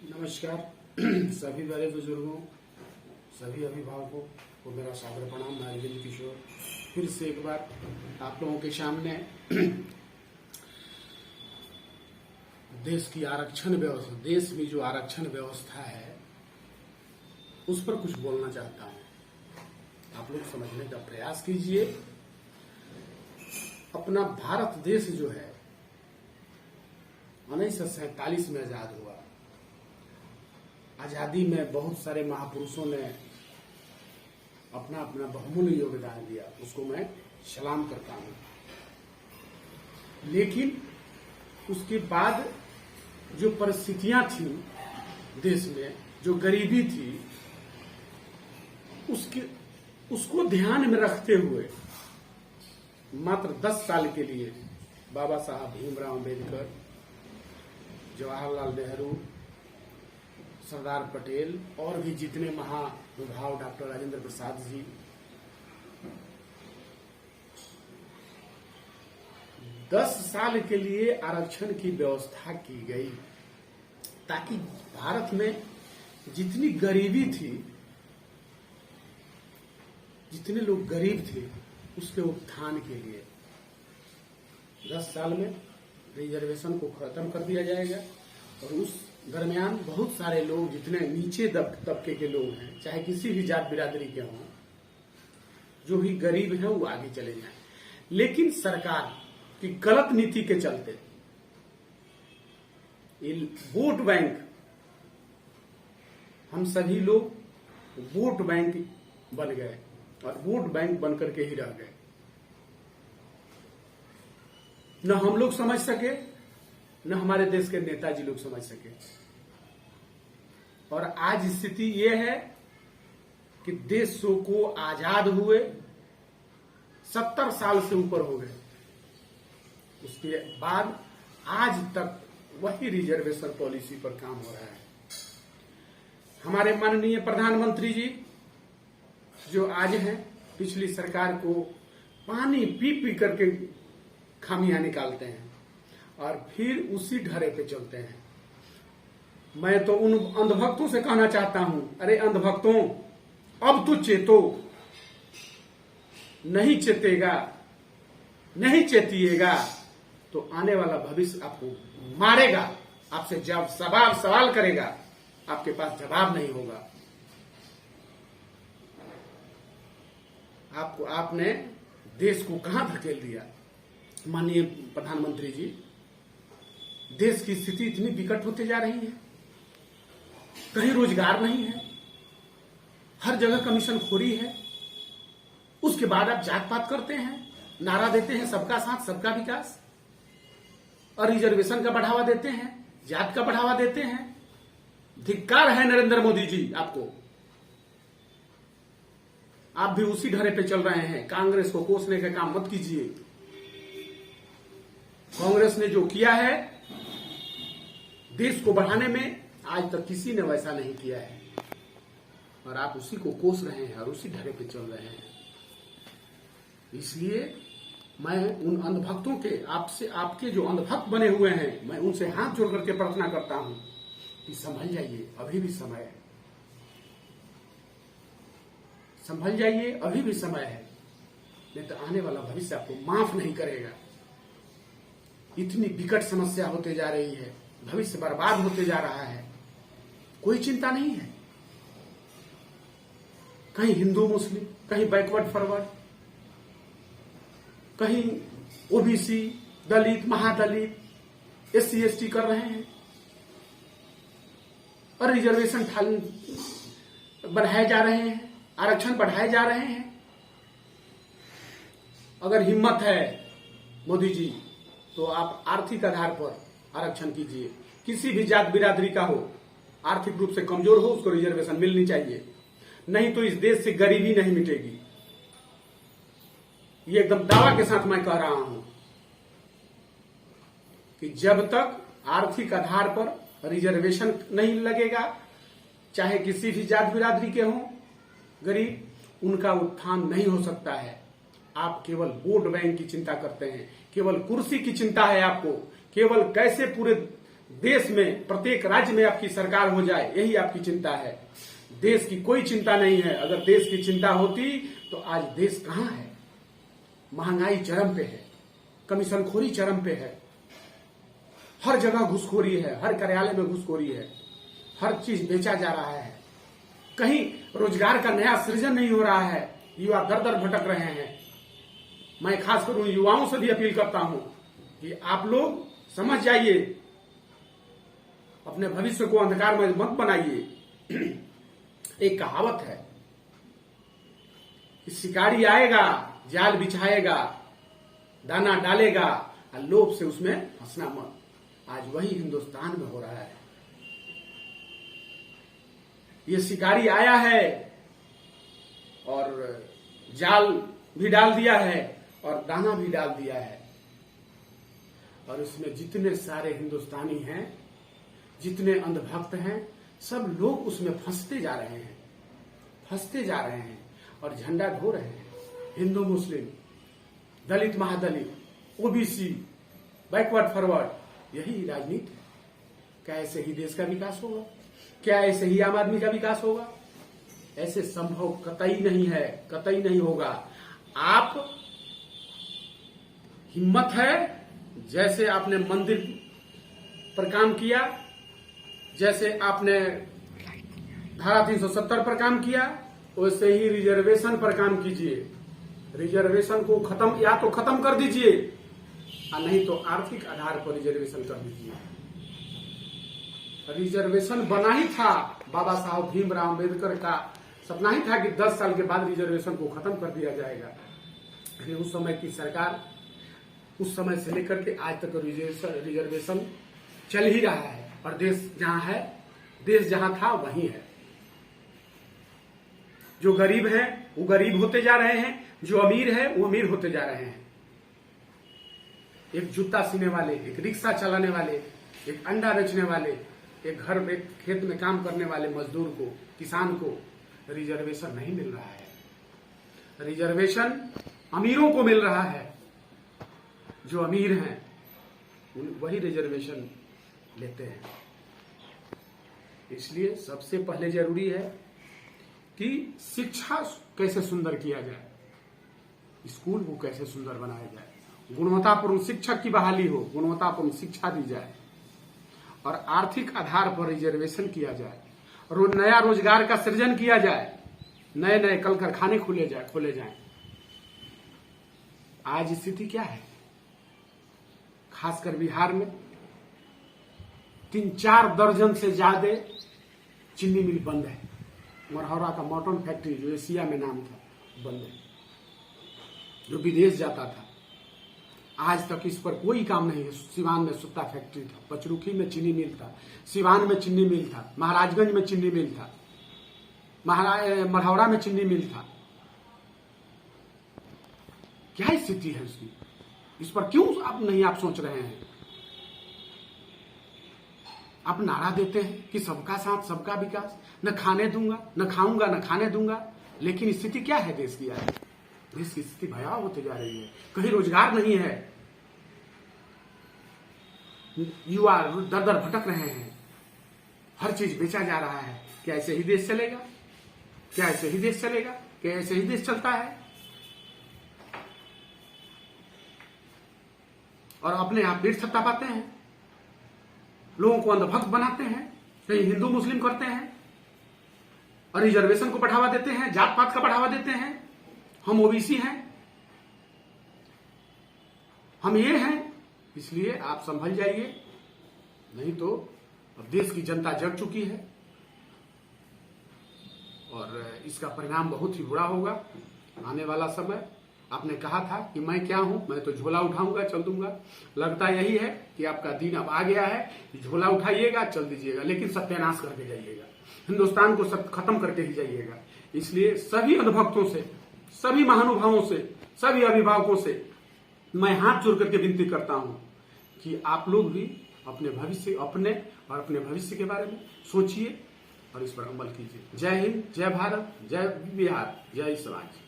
नमस्कार सभी बड़े बुजुर्गों, सभी अभिभावकों को मेरा सादर प्रणाम। मैं अरविंद किशोर फिर से एक बार आप लोगों के सामने देश की आरक्षण व्यवस्था, देश में जो आरक्षण व्यवस्था है उस पर कुछ बोलना चाहता हूं। आप लोग समझने का प्रयास कीजिए। अपना भारत देश जो है 1947 में आजाद हुआ। आजादी में बहुत सारे महापुरुषों ने अपना अपना बहुमूल्य योगदान दिया, उसको मैं सलाम करता हूं। लेकिन उसके बाद जो परिस्थितियां थी देश में, जो गरीबी थी, उसको ध्यान में रखते हुए मात्र 10 साल के लिए बाबा साहब भीमराव अम्बेडकर, जवाहरलाल नेहरू, सरदार पटेल और भी जितने महानुभाव, डॉक्टर राजेंद्र प्रसाद जी, दस साल के लिए आरक्षण की व्यवस्था की गई ताकि भारत में जितनी गरीबी थी, जितने लोग गरीब थे, उसके उत्थान के लिए 10 साल में रिजर्वेशन को खत्म कर दिया जाएगा। और उस दरमियान बहुत सारे लोग, जितने नीचे तबके के लोग हैं, चाहे किसी भी जात बिरादरी के हों, जो भी गरीब हैं, वो आगे चले जाएं। लेकिन सरकार की गलत नीति के चलते वोट बैंक, हम सभी लोग वोट बैंक बन गए और वोट बैंक बनकर के ही रह गए। न हम लोग समझ सके, न हमारे देश के नेताजी लोग समझ सके। और आज स्थिति यह है कि देशों को आजाद हुए 70 साल से ऊपर हो गए, उसके बाद आज तक वही रिजर्वेशन पॉलिसी पर काम हो रहा है। हमारे माननीय प्रधानमंत्री जी जो आज हैं, पिछली सरकार को पानी पी पी करके खामियां निकालते हैं और फिर उसी ढरे पे चलते हैं। मैं तो उन अंधभक्तों से कहना चाहता हूं, अरे अंधभक्तों, अब तो चेतो। नहीं चेतेगा, नहीं चेतिएगा तो आने वाला भविष्य आपको मारेगा, आपसे जब सवाल करेगा, आपके पास जवाब नहीं होगा। आपने देश को कहां धकेल दिया। माननीय प्रधानमंत्री जी, देश की स्थिति इतनी विकट होते जा रही है, कहीं रोजगार नहीं है, हर जगह कमीशन खोरी है। उसके बाद आप जात पात करते हैं, नारा देते हैं सबका साथ सबका विकास, और रिजर्वेशन का बढ़ावा देते हैं, जात का बढ़ावा देते हैं। धिक्कार है नरेंद्र मोदी जी आपको। आप भी उसी ढरे पे चल रहे हैं। कांग्रेस को कोसने का काम मत कीजिए। कांग्रेस ने जो किया है देश को बढ़ाने में, आज तक किसी ने वैसा नहीं किया है, और आप उसी को कोस रहे हैं और उसी ढरे पे चल रहे हैं। इसलिए मैं उन अंधभक्तों के, आपसे, आपके जो अंधभक्त बने हुए हैं, मैं उनसे हाथ जोड़ करके प्रार्थना करता हूं कि संभल जाइए, अभी भी समय है। संभल जाइए, अभी भी समय है, नहीं तो आने वाला भविष्य आपको माफ नहीं करेगा। इतनी विकट समस्या होते जा रही है, भविष्य बर्बाद होते जा रहा है, कोई चिंता नहीं है। कहीं हिंदू मुस्लिम, कहीं बैकवर्ड फॉरवर्ड, कहीं ओबीसी, दलित, महादलित, SC ST कर रहे हैं, और रिजर्वेशन बढ़ाए जा रहे हैं, आरक्षण बढ़ाए जा रहे हैं। अगर हिम्मत है मोदी जी, तो आप आर्थिक आधार पर आरक्षण कीजिए। किसी भी जात बिरादरी का हो, आर्थिक रूप से कमजोर हो, उसको रिजर्वेशन मिलनी चाहिए। नहीं तो इस देश से गरीबी नहीं मिटेगी। ये एकदम दावा के साथ मैं कह रहा हूं कि जब तक आर्थिक आधार पर रिजर्वेशन नहीं लगेगा, चाहे किसी भी जात बिरादरी के हों, गरीब, उनका उत्थान नहीं हो सकता है। आप केवल वोट बैंक की चिंता करते हैं, केवल कुर्सी की चिंता है आपको, केवल कैसे पूरे देश में प्रत्येक राज्य में आपकी सरकार हो जाए, यही आपकी चिंता है। देश की कोई चिंता नहीं है। अगर देश की चिंता होती तो आज देश कहां है? महंगाई चरम पे है, कमीशनखोरी चरम पे है, हर जगह घुसखोरी है, हर कार्यालय में घुसखोरी है, हर चीज बेचा जा रहा है, कहीं रोजगार का नया सृजन नहीं हो रहा है, युवा दर दर भटक रहे हैं। मैं खासकर उन युवाओं से भी अपील करता हूं कि आप लोग समझ जाइए, अपने भविष्य को अंधकार में मत बनाइए। एक कहावत है कि शिकारी आएगा, जाल बिछाएगा, दाना डालेगा और लोभ से उसमें फंसना मत। आज वही हिंदुस्तान में हो रहा है। ये शिकारी आया है और जाल भी डाल दिया है और दाना भी डाल दिया है, और इसमें जितने सारे हिंदुस्तानी हैं, जितने अंधभक्त हैं, सब लोग उसमें फंसते जा रहे हैं, फंसते जा रहे हैं और झंडा ढो रहे हैं। हिंदू मुस्लिम, दलित महादलित, ओबीसी, बैकवर्ड फॉरवर्ड, यही राजनीति है। क्या ऐसे ही देश का विकास होगा? क्या ऐसे ही आम आदमी का विकास होगा? ऐसे संभव कतई नहीं है, कतई नहीं होगा। आप हिम्मत है, जैसे आपने मंदिर पर काम किया, जैसे आपने धारा 370 पर काम किया, वैसे ही रिजर्वेशन पर काम कीजिए। रिजर्वेशन को खत्म या तो खत्म कर दीजिए और नहीं तो आर्थिक आधार पर रिजर्वेशन कर दीजिए। रिजर्वेशन बना ही था, बाबा साहब भीमराव अम्बेडकर का सपना ही था कि 10 साल के बाद रिजर्वेशन को खत्म कर दिया जाएगा। लेकिन उस समय की सरकार, उस समय से लेकर के आज तक रिजर्वेशन चल ही रहा है और देश जहां है, देश जहां था वहीं है। जो गरीब है वो गरीब होते जा रहे हैं, जो अमीर है वो अमीर होते जा रहे हैं। एक जूता सीने वाले, एक रिक्शा चलाने वाले, एक अंडा बेचने वाले, एक घर में खेत में काम करने वाले मजदूर को, किसान को रिजर्वेशन नहीं मिल रहा है। रिजर्वेशन अमीरों को मिल रहा है। जो अमीर हैं वही रिजर्वेशन लेते हैं। इसलिए सबसे पहले जरूरी है कि शिक्षा कैसे सुंदर किया जाए, स्कूल को कैसे सुंदर बनाया जाए, गुणवत्तापूर्ण शिक्षक की बहाली हो, गुणवत्तापूर्ण शिक्षा दी जाए और आर्थिक आधार पर रिजर्वेशन किया जाए और नया रोजगार का सृजन किया जाए, नए नए कल कारखाने खोले जाएं। आज स्थिति क्या है? खासकर बिहार में 3-4 दर्जन से ज्यादा चीनी मिल बंद है। मरहौरा का मॉटन फैक्ट्री जो एशिया में नाम था, बंद है, जो विदेश जाता था। आज तक इस पर कोई काम नहीं है। सिवान में सुत्ता फैक्ट्री था, पचरुखी में चीनी मिल था, सिवान में चीनी मिल था, महाराजगंज में चीनी मिल था, मरहौरा में चीनी मिल था। क्या स्थिति है उसकी? इस पर क्यों आप सोच रहे हैं? आप नारा देते हैं कि सबका साथ सबका विकास, न खाने दूंगा, न खाऊंगा, न खाने दूंगा, लेकिन स्थिति क्या है देश की? आज देश की स्थिति भयावह होती जा रही है। कहीं रोजगार नहीं है, युवा दर दर भटक रहे हैं, हर चीज बेचा जा रहा है। क्या ऐसे ही देश चलेगा? क्या ऐसे ही देश चलेगा? क्या ऐसे ही देश चलता है? और अपने आप पीठ थपथपाते हैं, लोगों को अंधभक्त बनाते हैं, कहीं हिंदू मुस्लिम करते हैं और रिजर्वेशन को बढ़ावा देते हैं, जात पात का बढ़ावा देते हैं। हम ओबीसी हैं, हम ये हैं, इसलिए आप संभल जाइए, नहीं तो अब देश की जनता जग चुकी है और इसका परिणाम बहुत ही बुरा होगा आने वाला समय। आपने कहा था कि मैं क्या हूं, मैं तो झोला उठाऊंगा, चल दूंगा। लगता यही है कि आपका दिन अब आ गया है कि झोला उठाइएगा, चल दीजिएगा, लेकिन सत्यानाश करके जाइएगा, हिंदुस्तान को सब खत्म करके ही जाइएगा। इसलिए सभी अनुभक्तों से, सभी महानुभावों से, सभी अभिभावकों से मैं हाथ जोड़ करके विनती करता हूं कि आप लोग भी अपने भविष्य के बारे में सोचिए और इस पर अमल कीजिए। जय हिंद, जय भारत, जय बिहार, जय समाज।